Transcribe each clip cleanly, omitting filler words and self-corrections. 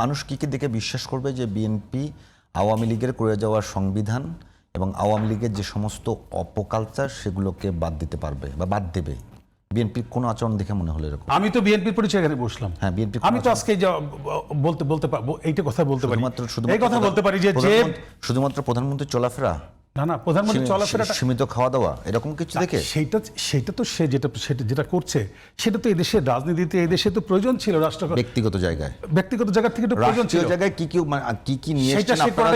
মানুষ কি দেখে বিশ্বাস করবে যে বিএনপি আওয়ামী লীগের করে যাওয়া সংবিধান এবং আওয়ামী লীগের যে সমস্ত অপকালচার সেগুলোকে বাদ দিতে পারবে বা বাদ দেবে? বিএনপির কোন আচরণ দেখে মনে হলো এরকম? আমি তো বিএনপির পরিচয় এখানে বসলাম। হ্যাঁ, বিএনপি আমি তো আজকে বলতে পারবো, এইটা কথা বলতে পারি, এই কথা বলতে পারি যে শুধুমাত্র প্রধানমন্ত্রীর চলাফেরা, না প্রধানমন্ত্রী চলাফেরাটা সীমিত খাওয়া দাওয়া এরকম কিছু দেখে সেটা তো সে যেটা করছে সেটা তো এদেশের রাজনীতিতে এদেশে তো প্রয়োজন ছিল। ব্যক্তিগত জায়গা থেকে তো প্রয়োজন ছিল। জায়গায় কি নিয়ে এসেছেন আপনারা?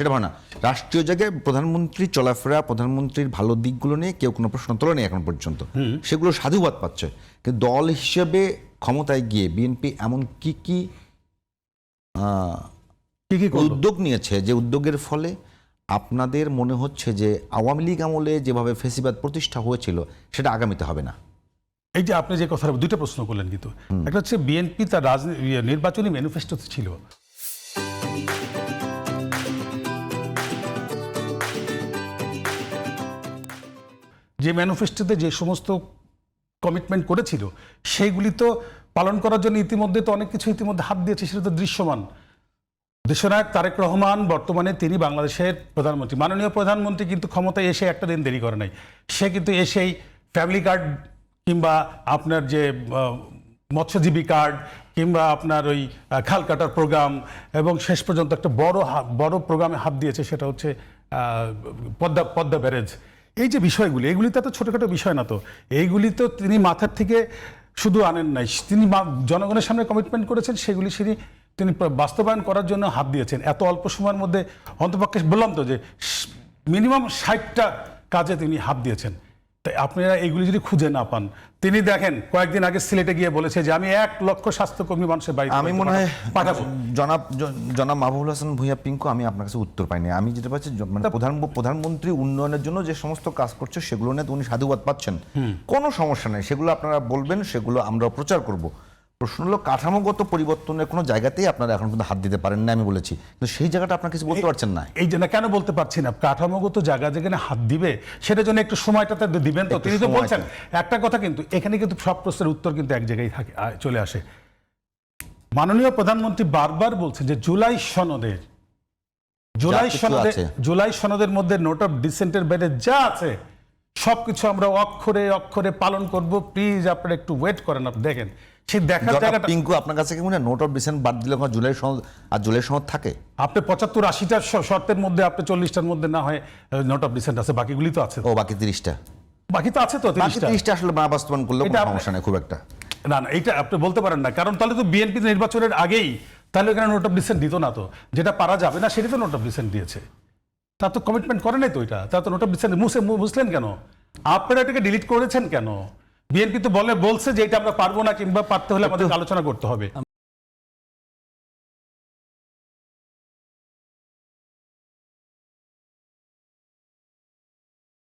সেটা ভালো না। রাষ্ট্রীয় জায়গায় প্রধানমন্ত্রী চলাফেরা, প্রধানমন্ত্রীর ভালো দিকগুলো নিয়ে কেউ কোনো প্রশ্ন তোলেনি এখন পর্যন্ত, সেগুলো সাধুবাদ পাচ্ছে। কিন্তু দল হিসেবে ক্ষমতায় গিয়ে বিএনপি এমন কি উদ্যোগ নিয়েছে যে উদ্যোগের ফলে আপনাদের মনে হচ্ছে যে আওয়ামী লীগ আমলে যেভাবে ফেসিবাদ প্রতিষ্ঠা হয়েছিল সেটা আগামীতে হবে না? এই যে আপনি যে কথা দুইটা প্রশ্ন করলেন, কিন্তু একটা হচ্ছে বিএনপি তার নির্বাচনী ম্যানিফেস্টো ছিল, যে ম্যানিফেস্টোতে যে সমস্ত কমিটমেন্ট করেছিল সেইগুলি তো পালন করার জন্য ইতিমধ্যে তো অনেক কিছু হাত দিয়েছে, সেটা তো দৃশ্যমান। দেশনায়ক তারেক রহমান বর্তমানে তিনি বাংলাদেশের প্রধানমন্ত্রী, মাননীয় প্রধানমন্ত্রী, কিন্তু ক্ষমতায় এসে একটা দিন দেরি করে নাই। সে কিন্তু এসেই ফ্যামিলি কার্ড কিংবা আপনার যে মৎস্যজীবী কার্ড কিংবা আপনার ওই খাল কাটার প্রোগ্রাম এবং শেষ পর্যন্ত একটা বড় প্রোগ্রামে হাত দিয়েছে, সেটা হচ্ছে পদ্মা ব্যারেজ। এই যে বিষয়গুলি, এগুলি তো এত ছোটোখাটো বিষয় না, তো এইগুলি তো তিনি মাথার থেকে শুধু আনেন নাই, তিনি জনগণের সামনে কমিটমেন্ট করেছেন, সেগুলি তিনি বাস্তবায়ন করার জন্য হাত দিয়েছেন এত অল্প সময়ের মধ্যে। অন্তপক্ষে বললাম তো যে মিনিমাম 60টা কাজে তিনি হাত দিয়েছেন। তাই আপনারা এইগুলি যদি খুঁজে না পান, তিনি দেখেন কয়েকদিন আগে সিলেটে গিয়ে বলেছে যে আমি 1 লক্ষ স্বাস্থ্যকর্মী মানুষের বাড়িতে আমি মনে হয় পাঠাবো। জনাব মাহবুবুল হাসান ভূঁইয়া পিঙ্কু, আমি আপনার কাছে উত্তর পাইনি। আমি যেটা পাচ্ছি মানে প্রধানমন্ত্রী উন্নয়নের জন্য যে সমস্ত কাজ করছে সেগুলো নিয়ে উনি সাধুবাদ পাচ্ছেন, কোনো সমস্যা নেই, সেগুলো আপনারা বলবেন, সেগুলো আমরা প্রচার করব। প্রশ্ন হলো কাঠামোগত পরিবর্তনের কোনো জায়গাতেই আপনারা এখন পর্যন্ত হাত দিতে পারেন না, আমি বলেছি, কিন্তু সেই জায়গাটা আপনার কিছু বলতে পারছেন না। এই জন্য কেন বলতে পারছি না? কাঠামোগত জায়গা যেখানে হাত দিবে সেটার জন্য একটু সময়টাতে দিবেন তো। তিনি তো বলছেন একটা কথা, কিন্তু এখানে কিন্তু সব প্রশ্নের উত্তর কিন্তু এক জায়গায় চলে আসে। মাননীয় প্রধানমন্ত্রী বারবার বলছেন যে জুলাই সনদের মধ্যে নোট অফ ডিসেন্টের বাইরে যা আছে সবকিছু আমরা অক্ষরে অক্ষরে পালন করব, প্লিজ আপনারা একটু ওয়েট করেন। আপনি দেখেন সেই দেখার জায়গাটা। পিঙ্কু, আপনার কাছে কি মনে হয় নোট অফ ডিসেন্ট বাদ দিলে জুলাই সনদ আর জুলাই সনদ থাকে? আপনি 75-80টা শর্তের মধ্যে আপনি 40টার মধ্যে না হয় নোট অফ ডিসেন্ট আছে, বাকিগুলি তো আছে। বাকি 30টা বাকি তো আছে, তো 30টা আসলে বাস্তবায়ন করলে কোনো সমস্যা নেই খুব একটা। না, এইটা আপনি বলতে পারেন না, কারণ তাহলে তো বিএনপি নির্বাচনের আগেই তাহলে এখানে নোট অফ ডিসেন্ট দিত না। তো যেটা পারা যাবে না সেটা তো নোট অফ ডিসেন্ট দিয়েছে, তার তো কমিটমেন্ট করে নাই তো। এটা তার তো নোট অফ ডিসেন্ট বুঝলেন কেন? আপনারা এটাকে ডিলিট করেছেন কেন? বিএনপি তো বলছে যে এটা আমরা পারবো না, কিংবা পারতে হলে আমাদের আলোচনা করতে হবে।